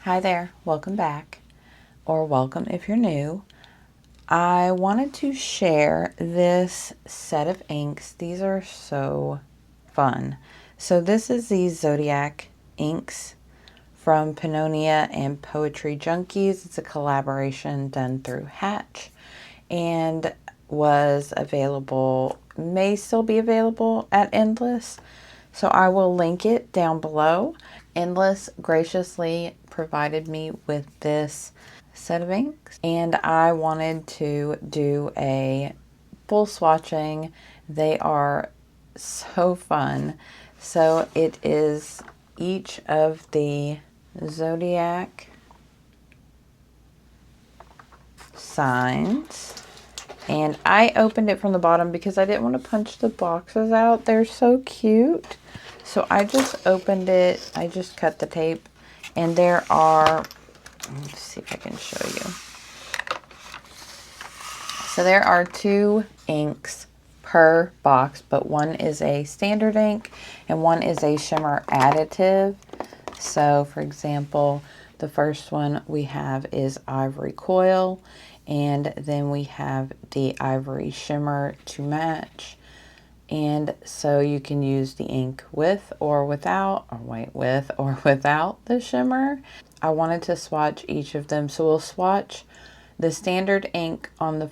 Hi there, welcome back, or welcome if you're new. I wanted to share this set of inks. These are so fun. So this is the Zodiac inks from Pennonia and PoetryJunkies. It's a collaboration done through Hatch and was available, may still be available at Endless. So I will link it down below. Endless graciously provided me with this set of inks, and I wanted to do a full swatching. They are so fun. So it is each of the Zodiac signs. And I opened it from the bottom because I didn't want to punch the boxes out. They're so cute. So I just opened it. I just cut the tape. And there are, let's see if I can show you. So there are 2 inks per box, but one is a standard ink and one is a shimmer additive. So for example, the first one we have is Ivory Coil, and then we have the Ivory Shimmer to match. And so you can use the ink with or without, or wait, with or without the shimmer. I wanted to swatch each of them. So we'll swatch the standard ink on the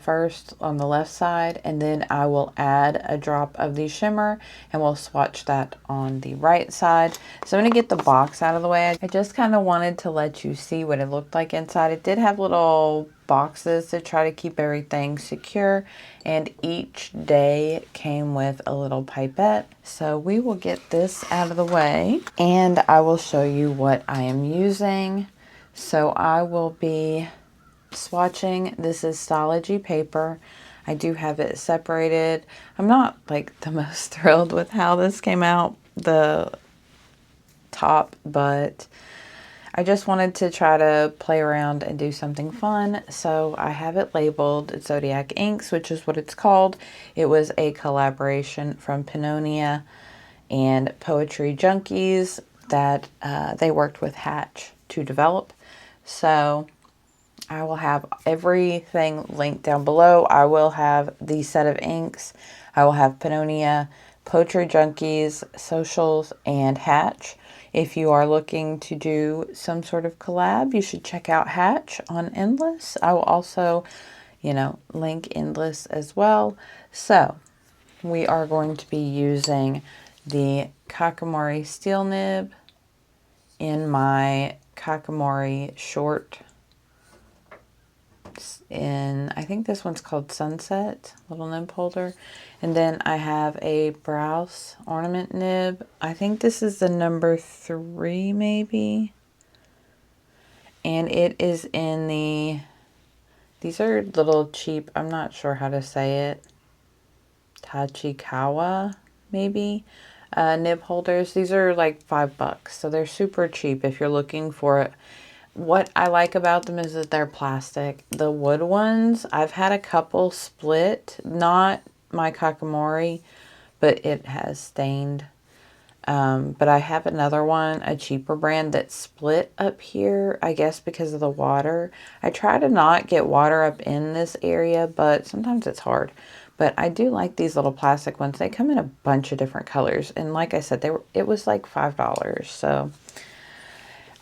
left side, and then I will add a drop of the shimmer and we'll swatch that on the right side. So I'm going to get the box out of the way. I just kind of wanted to let you see what it looked like inside. It did have little boxes to try to keep everything secure, and each day came with a little pipette. So we will get this out of the way and I will show you what I am using. So I will be swatching. This is Stology paper. I do have it separated. I'm not like the most thrilled with how this came out, the top, but I just wanted to try to play around and do something fun. So I have it labeled Zodiac Inks, which is what it's called. It was a collaboration from Pennonia and PoetryJunkies that they worked with Hatch to develop. So I will have everything linked down below. I will have the set of inks. I will have Pennonia, PoetryJunkies, Socials, and Hatch. If you are looking to do some sort of collab, you should check out Hatch on Endless. I will also, link Endless as well. So we are going to be using the Kakamori steel nib in my Kakamori short, I think this one's called Sunset, little nib holder. And then I have a Browse ornament nib. I think this is the number 3 maybe. And it is in these are little cheap, I'm not sure how to say it, Tachikawa maybe, nib holders. These are like $5, so they're super cheap if you're looking for it. What I like about them is that they're plastic. The wood ones, I've had a couple split, not my Kakamori, but it has stained. But I have another one, a cheaper brand, that split up here, I guess because of the water. I try to not get water up in this area, but sometimes it's hard. But I do like these little plastic ones. They come in a bunch of different colors. And like I said, it was like $5. So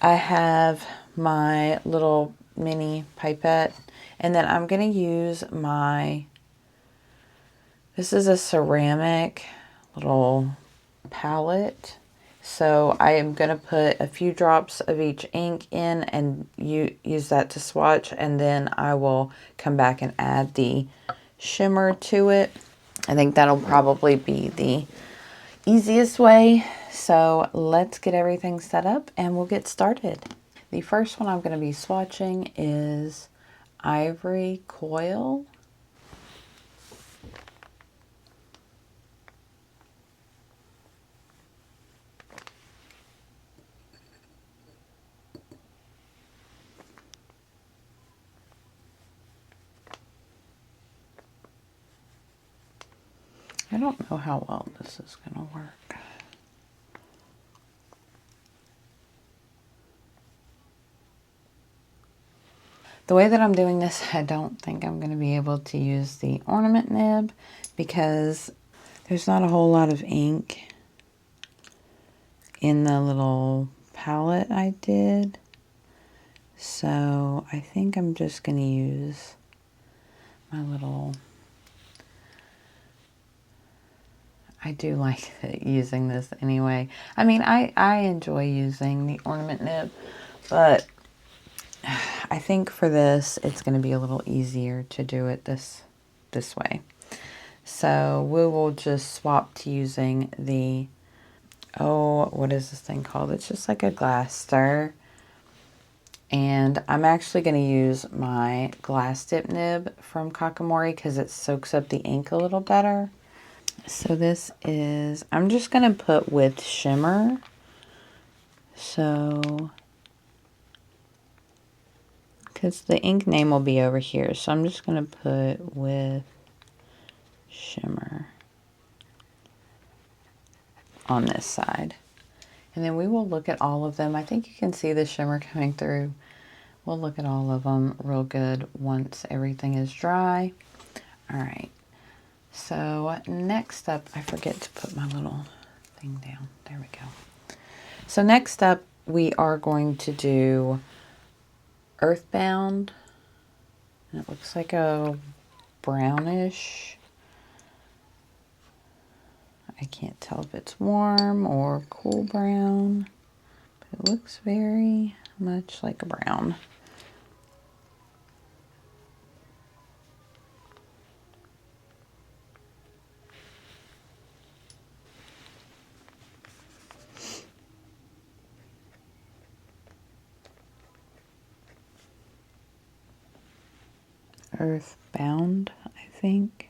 I have my little mini pipette, and then I'm going to use this is a ceramic little palette. So I am going to put a few drops of each ink in and use that to swatch, and then I will come back and add the shimmer to it. I think that'll probably be the easiest way. So let's get everything set up and we'll get started. The first one I'm going to be swatching is Ivory Coil. I don't know how well this is going to work. The way that I'm doing this, I don't think I'm going to be able to use the ornament nib because there's not a whole lot of ink in the little palette I did. So I think I'm just going to use my little... I do like using this anyway. I mean, I enjoy using the ornament nib, but I think for this, it's going to be a little easier to do it this way. So we will just swap to using the, oh, what is this thing called? It's just like a glass stir. And I'm actually going to use my glass dip nib from Kakamori because it soaks up the ink a little better. So this is, I'm just going to put with shimmer. So, because the ink name will be over here. So I'm just going to put with shimmer on this side. And then we will look at all of them. I think you can see the shimmer coming through. We'll look at all of them real good once everything is dry. All right. So next up, I forget to put my little thing down. There we go. So next up, we are going to do Earthbound. And it looks like a brownish. I can't tell if it's warm or cool brown, but it looks very much like a brown. Earthbound, I think.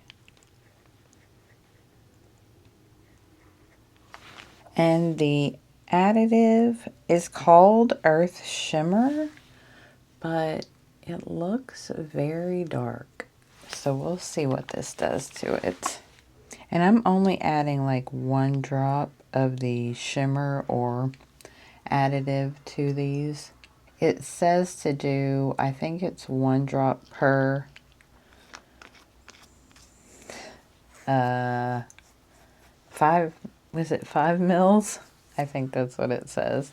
And the additive is called Earth Shimmer, but it looks very dark. So we'll see what this does to it. And I'm only adding like 1 drop of the shimmer or additive to these. It says to do, I think it's 1 drop per 5 mils? I think that's what it says,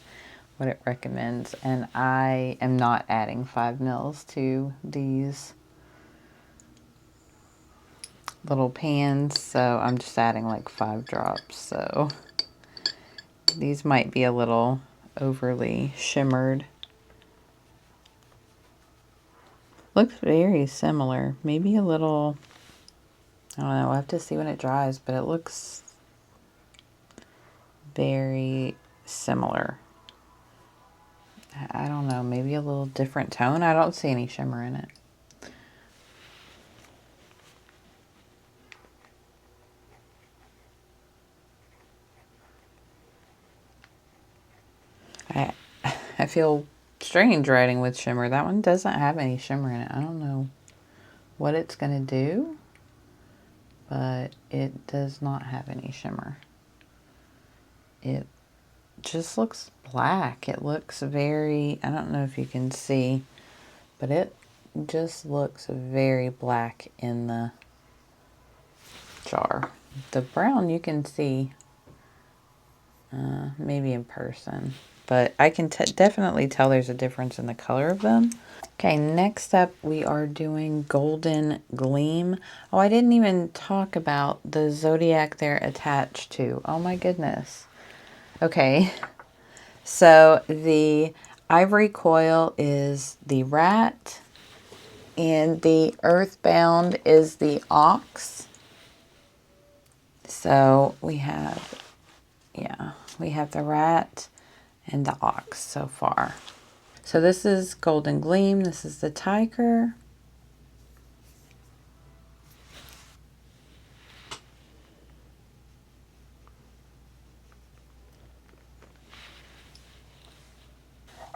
what it recommends. And I am not adding 5 mils to these little pans, so I'm just adding like 5 drops. So these might be a little overly shimmered. Looks very similar, maybe a little, I don't know, we'll have to see when it dries, but it looks very similar. I don't know, maybe a little different tone. I don't see any shimmer in it. I feel strange writing with shimmer. That one doesn't have any shimmer in it. I don't know what it's going to do, but it does not have any shimmer. It just looks black. It looks very, I don't know if you can see, but it just looks very black in the jar. The brown you can see maybe in person, but I can definitely tell there's a difference in the color of them. Okay, next up we are doing Golden Gleam. Oh, I didn't even talk about the Zodiac they're attached to. Oh my goodness. Okay, so the ivory coil is the rat, and the Earthbound is the ox. So we have, yeah, we have the rat and the ox so far. So this is Golden Gleam. This is the tiger.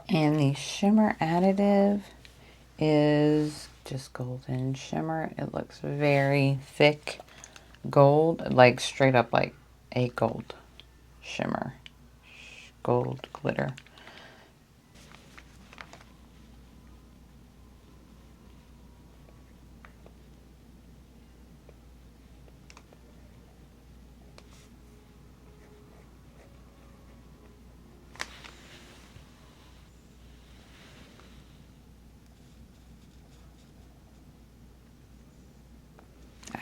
And the shimmer additive is just golden shimmer. It looks very thick gold, like straight up like a gold shimmer, gold glitter.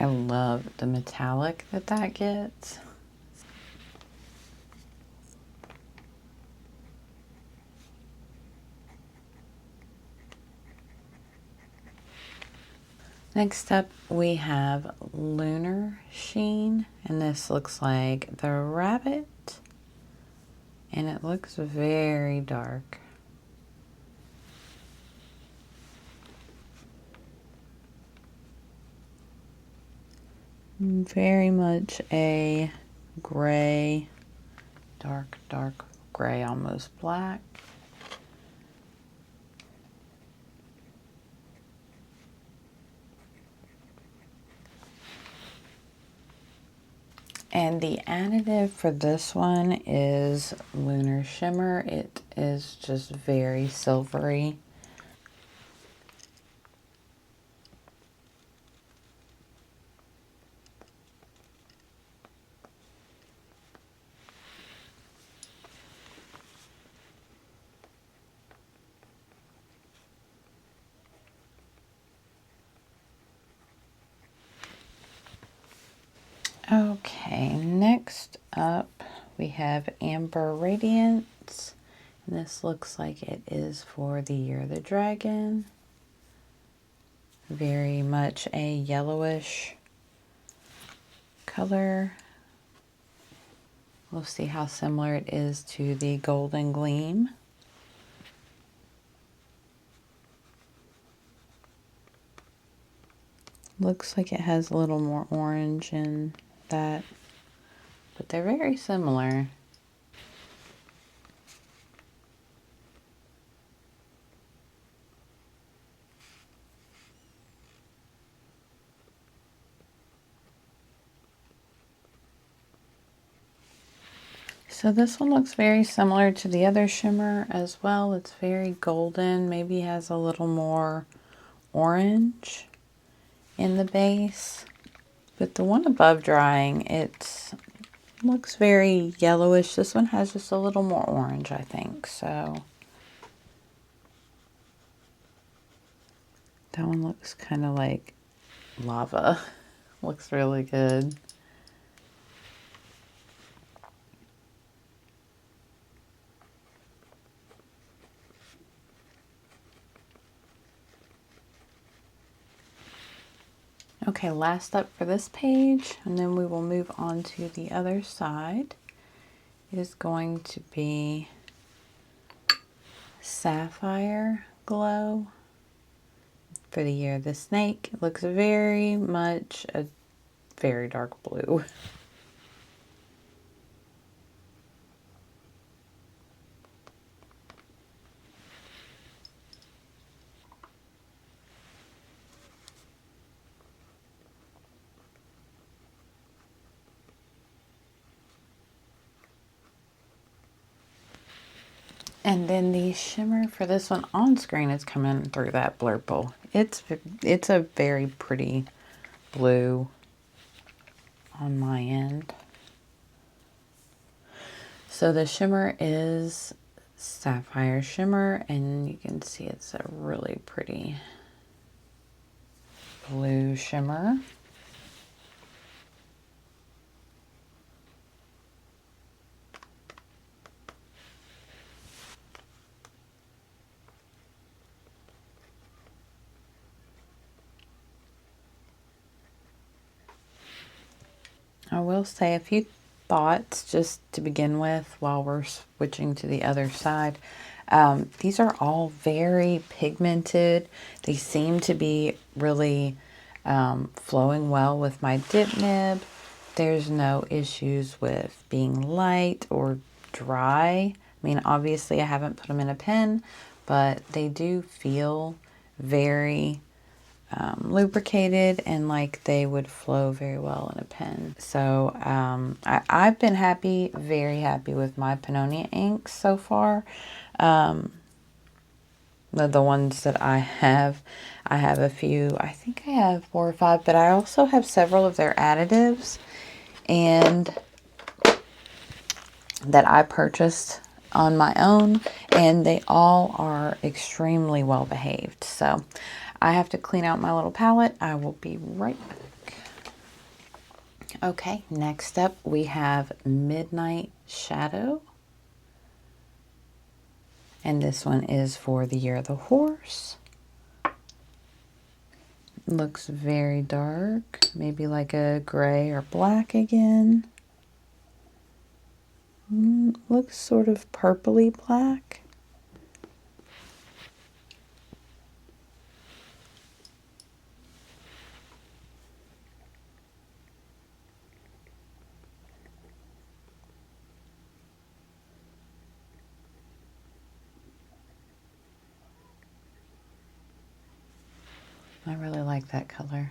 I love the metallic that that gets. Next up, we have Lunar Sheen, and this looks like the rabbit, and it looks very dark. Very much a gray, dark gray, almost black. And the additive for this one is Lunar Shimmer. It is just very silvery. Okay, next up we have Amber Radiance. And this looks like it is for the Year of the Dragon. Very much a yellowish color. We'll see how similar it is to the Golden Gleam. Looks like it has a little more orange in that, but they're very similar. So this one looks very similar to the other shimmer as well. It's very golden, maybe has a little more orange in the base. But the one above drying, it looks very yellowish. This one has just a little more orange, I think. So that one looks kind of like lava. Looks really good. Okay, last up for this page, and then we will move on to the other side, is going to be Sapphire Glow for the Year of the Snake. It looks very much a very dark blue. And then the shimmer for this one on screen is coming through that blurple. It's a very pretty blue on my end. So the shimmer is Sapphire Shimmer, and you can see it's a really pretty blue shimmer. I will say a few thoughts just to begin with while we're switching to the other side. These are all very pigmented. They seem to be really flowing well with my dip nib. There's no issues with being light or dry. I mean, obviously I haven't put them in a pen, but they do feel very lubricated and like they would flow very well in a pen. So I've been very happy with my Pennonia inks so far. The ones that I have a few, I think I have 4 or 5, but I also have several of their additives and that I purchased on my own, and they all are extremely well behaved. So I have to clean out my little palette. I will be right back. Okay, next up we have Midnight Shadow. And this one is for the year of the horse. Looks very dark, maybe like a gray or black again. Looks sort of purpley black. I really like that color.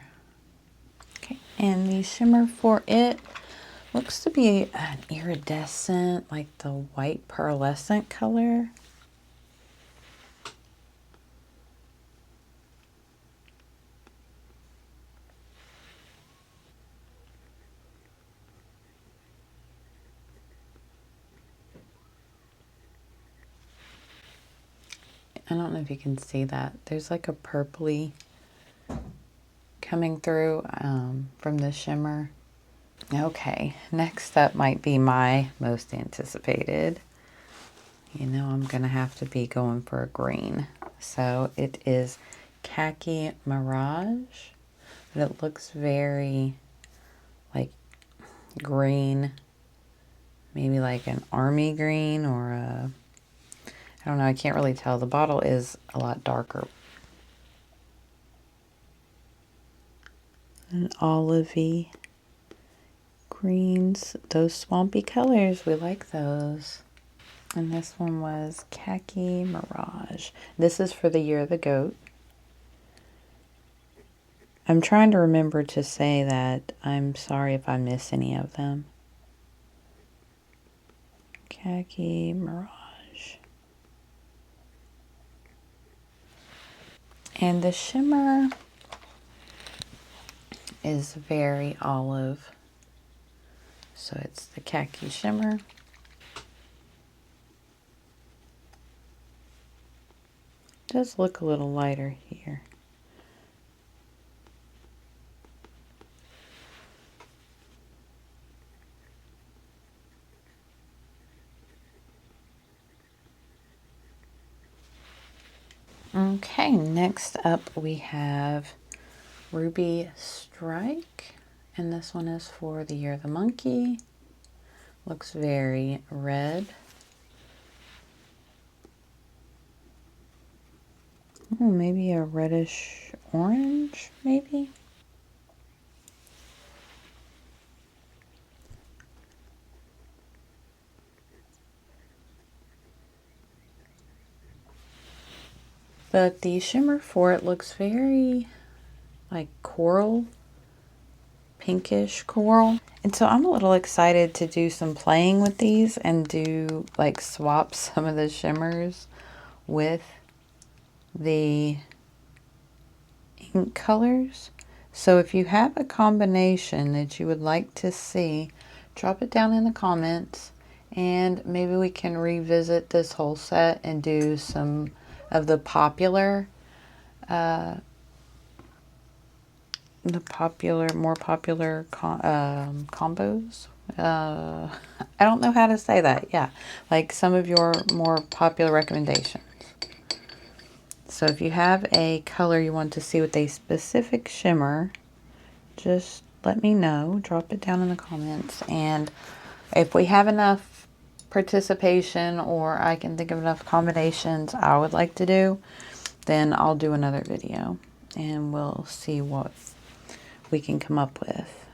Okay, and the shimmer for it looks to be an iridescent, like the white pearlescent color. I don't know if you can see that. There's like a purpley coming through from the shimmer. Okay, next up might be my most anticipated. You know I'm gonna have to be going for a green. So it is Khaki Mirage, but it looks very like green, maybe like an army green or a, I don't know, I can't really tell. The bottle is a lot darker. An olivey greens, those swampy colors, we like those. And this one was Khaki Mirage. This is for the year of the goat. I'm trying to remember to say that. I'm sorry if I miss any of them. Khaki Mirage. And the shimmer is very olive. So it's the khaki shimmer. It does look a little lighter here. Okay, next up we have Ruby Strike, and this one is for the year of the monkey. Looks very red. Oh, maybe a reddish orange, maybe? But the shimmer for it looks very like coral, pinkish coral. And so I'm a little excited to do some playing with these and do like swap some of the shimmers with the ink colors. So if you have a combination that you would like to see, drop it down in the comments and maybe we can revisit this whole set and do some of the popular more popular combos. I don't know how to say that. Yeah, like some of your more popular recommendations. So if you have a color you want to see with a specific shimmer, just let me know. Drop it down in the comments. And if we have enough participation or I can think of enough combinations I would like to do, then I'll do another video and we'll see what we can come up with.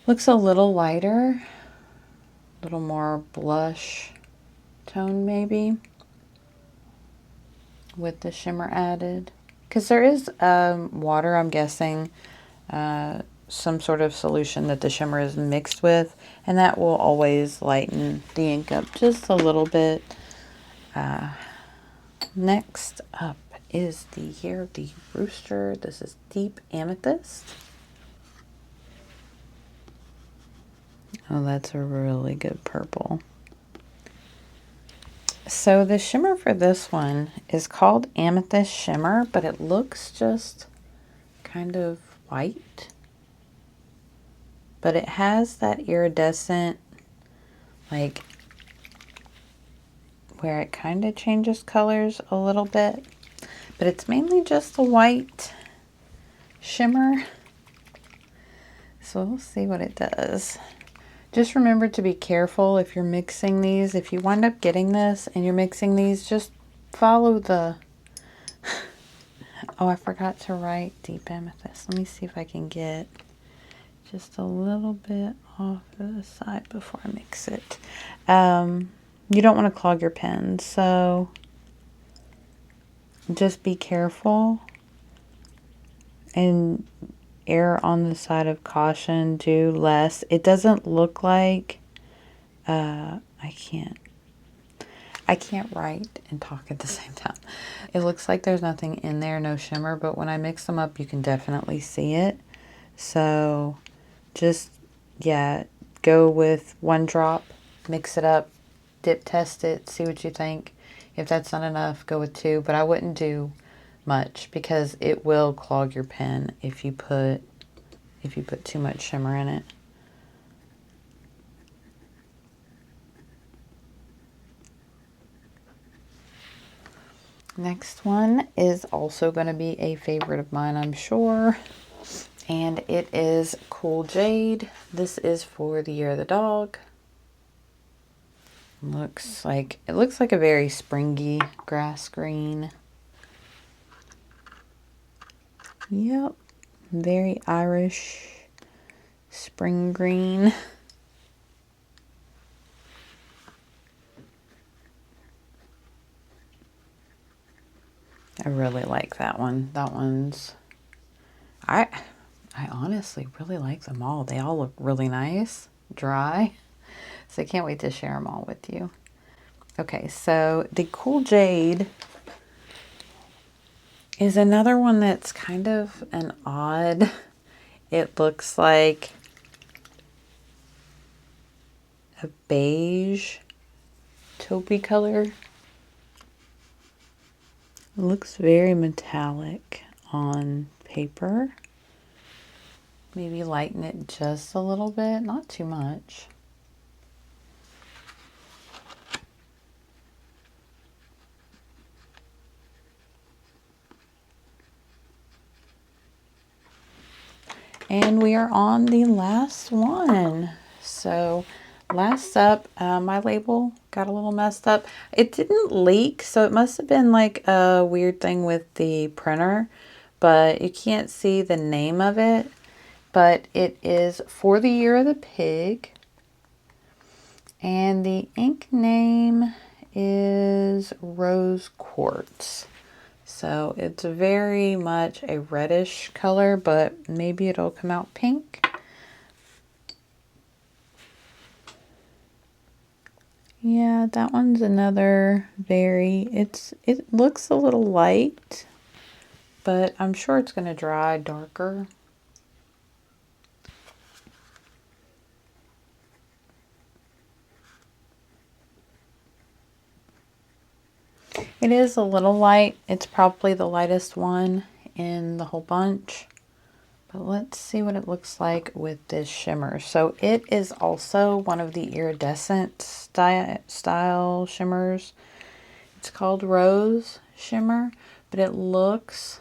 Looks a little lighter, a little more blush tone maybe with the shimmer added. Because there is water, I'm guessing, some sort of solution that the shimmer is mixed with, and that will always lighten the ink up just a little bit. Next up is the Year of the Rooster. This is Deep Amethyst. Oh, that's a really good purple. So the shimmer for this one is called Amethyst Shimmer, but it looks just kind of white. But it has that iridescent, like, where it kind of changes colors a little bit. But it's mainly just a white shimmer. So we'll see what it does. Just remember to be careful if you're mixing these. If you wind up getting this and you're mixing these, just follow the... Oh, I forgot to write deep amethyst. Let me see if I can get just a little bit off to the side before I mix it. You don't want to clog your pen, so just be careful and err on the side of caution. Do less. It doesn't look like I can't write and talk at the same time. It looks like there's nothing in there, no shimmer, but when I mix them up, you can definitely see it. So just, yeah, go with 1 drop, mix it up, dip test it, see what you think. If that's not enough, go with 2, but I wouldn't do much because it will clog your pen if you put too much shimmer in it. Next one is also going to be a favorite of mine, I'm sure. And it is Cool Jade. This is for the Year of the Dog. It looks like a very springy grass green. Yep. Very Irish spring green. I really like that one. That one's... I honestly really like them all. They all look really nice, dry. So I can't wait to share them all with you. Okay, so the Cool Jade is another one that's kind of an odd... It looks like a beige taupey color. It looks very metallic on paper. Maybe lighten it just a little bit, not too much. And we are on the last one. So last up, my label got a little messed up. It didn't leak, so it must have been like a weird thing with the printer, but you can't see the name of it. But it is For the Year of the Pig. And the ink name is Rose Quartz. So it's very much a reddish color, but maybe it'll come out pink. Yeah, that one's another very, it looks a little light, but I'm sure it's going to dry darker. It is a little light. It's probably the lightest one in the whole bunch. But let's see what it looks like with this shimmer. So it is also one of the iridescent style shimmers. It's called Rose Shimmer, but it looks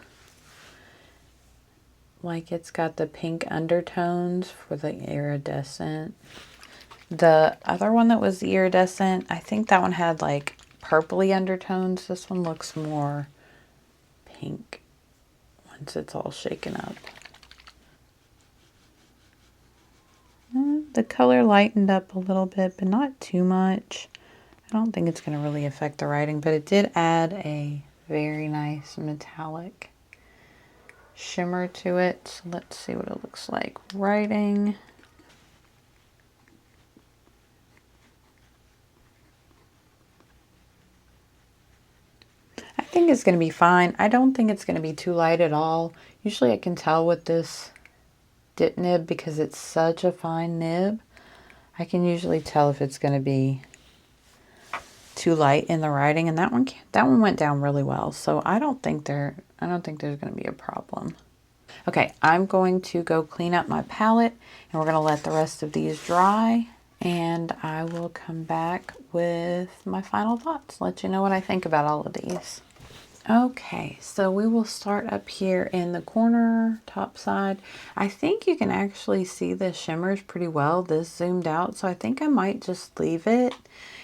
like it's got the pink undertones for the iridescent. The other one that was the iridescent, I think that one had like purpley undertones. This one looks more pink once it's all shaken up. The color lightened up a little bit, but not too much. I don't think it's going to really affect the writing, but it did add a very nice metallic shimmer to it. So let's see what it looks like writing. I think it's going to be fine. I don't think it's going to be too light at all. Usually I can tell with this dip nib because it's such a fine nib. I can usually tell if it's going to be too light in the writing, and that one went down really well. So I don't think there's going to be a problem. Okay, I'm going to go clean up my palette, and we're going to let the rest of these dry, and I will come back with my final thoughts, let you know what I think about all of these. Okay, so we will start up here in the corner, top side. I think you can actually see the shimmers pretty well, this zoomed out, so I think I might just leave it.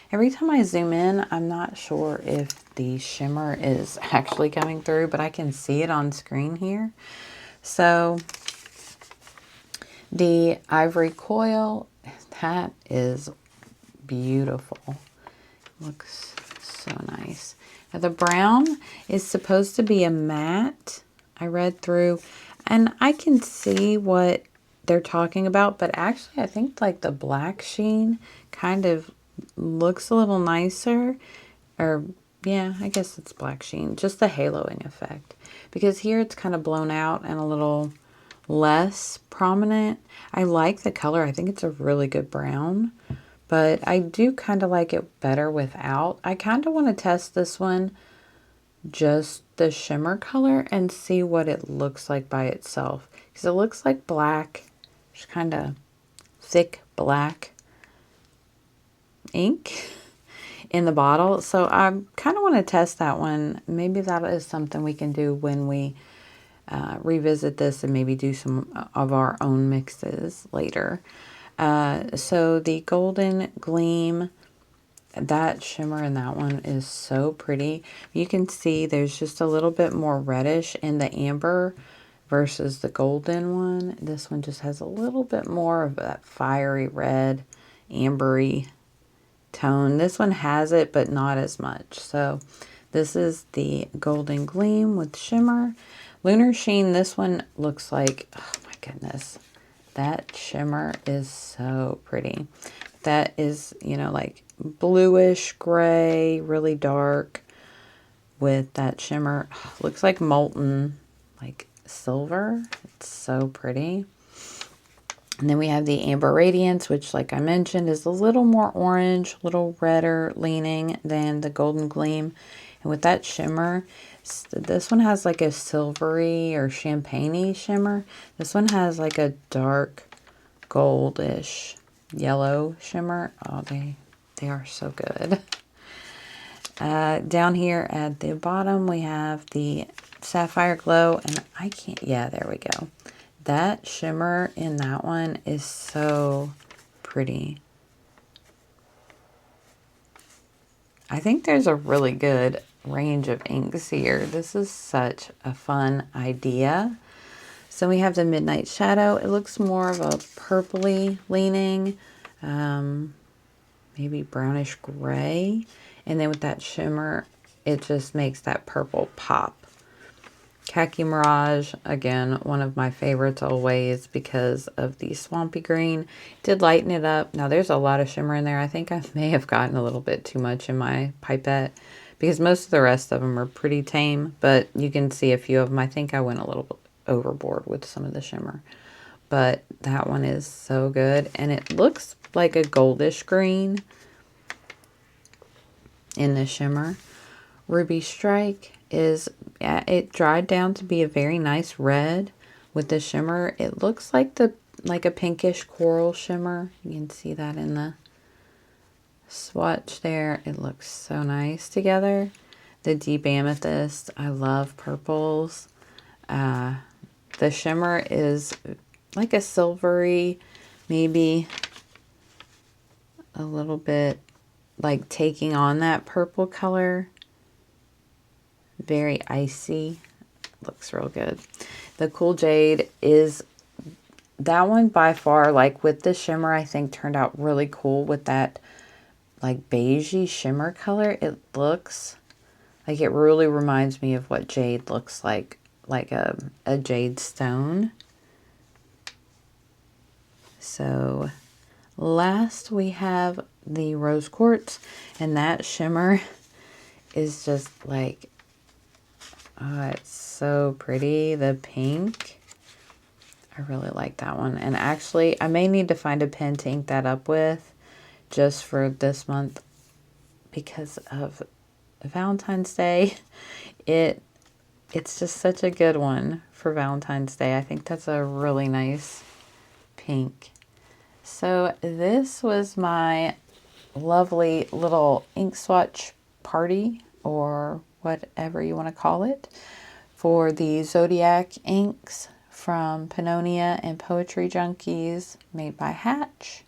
Every time I zoom in, I'm not sure if the shimmer is actually coming through, but I can see it on screen here. So the ivory coil, that is beautiful. Looks so nice. Now the brown is supposed to be a matte. I read through, and I can see what they're talking about, but actually I think like the black sheen kind of looks a little nicer. Or yeah, I guess it's black sheen, just the haloing effect. Because here it's kind of blown out and a little less prominent. I like the color. I think it's a really good brown. But I do kind of like it better without. I kind of want to test this one, just the shimmer color, and see what it looks like by itself. Because it looks like black, just kind of thick black ink in the bottle. So I kind of want to test that one. Maybe that is something we can do when we revisit this and maybe do some of our own mixes later. So the Golden Gleam, that shimmer in that one is so pretty. You can see there's just a little bit more reddish in the amber versus the golden one. This one just has a little bit more of that fiery red, ambery tone. This one has it, but not as much. So this is the Golden Gleam with shimmer. Lunar Sheen, this one looks like, oh my goodness, that shimmer is so pretty. That is, you know, like bluish gray, really dark with that shimmer. Looks like molten, like silver. It's so pretty. And then we have the Amber Radiance, which, like I mentioned, is a little more orange, a little redder leaning than the Golden Gleam. And with that shimmer, this one has like a silvery or champagne-y shimmer. This one has like a dark goldish yellow shimmer. Oh, they are so good. Down here at the bottom, we have the Sapphire Glow, and I can't, yeah, there we go. That shimmer in that one is so pretty. I think there's a really good range of inks here. This is such a fun idea. So we have the Midnight Shadow. It looks more of a purpley leaning, maybe brownish gray. And then with that shimmer, it just makes that purple pop. Khaki Mirage, again, one of my favorites always because of the swampy green. Did lighten it up. Now there's a lot of shimmer in there. I think I may have gotten a little bit too much in my pipette because most of the rest of them are pretty tame, but you can see a few of them. I think I went a little bit overboard with some of the shimmer, but that one is so good. And it looks like a goldish green in the shimmer. Ruby Strike is, it dried down to be a very nice red with the shimmer. It looks like a pinkish coral shimmer. You can see that in the swatch there. It looks so nice together. The Deep Amethyst, I love purples. The shimmer is like a silvery, maybe a little bit like taking on that purple color. Very icy. Looks real good. The Cool Jade is, that one by far, like with the shimmer, I think turned out really cool with that like beigey shimmer color. It looks like, it really reminds me of what jade looks like a jade stone. So last we have the Rose Quartz, and that shimmer is just like, oh, it's so pretty. The pink, I really like that one. And actually, I may need to find a pen to ink that up with just for this month because of Valentine's Day. It's just such a good one for Valentine's Day. I think that's a really nice pink. So this was my lovely little ink swatch party, or whatever you want to call it, for the Zodiac inks from Pennonia and PoetryJunkies, made by Hatch.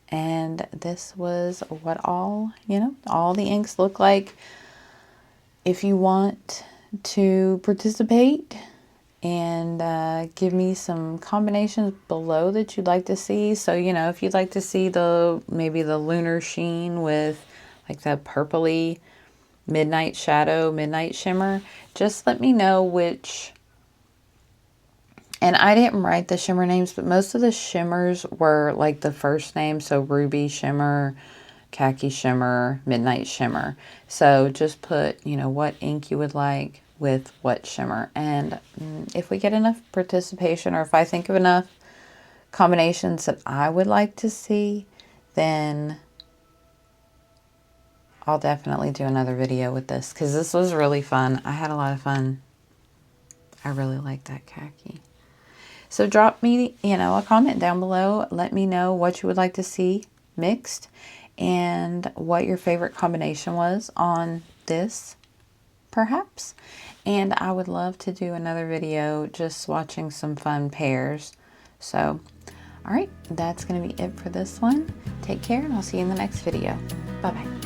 And this was what all the inks look like. If you want to participate and give me some combinations below that you'd like to see. So, if you'd like to see maybe the lunar sheen with like that purpley midnight shadow, midnight shimmer, just let me know which. And I didn't write the shimmer names, but most of the shimmers were like the first name. So ruby shimmer, khaki shimmer, midnight shimmer. So just put, what ink you would like with what shimmer. And if we get enough participation, or if I think of enough combinations that I would like to see, then I'll definitely do another video with this, because this was really fun. I had a lot of fun. I really like that khaki. So drop me, a comment down below. Let me know what you would like to see mixed and what your favorite combination was on this, perhaps. And I would love to do another video just swatching some fun pairs. So, all right, that's going to be it for this one. Take care, and I'll see you in the next video. Bye-bye.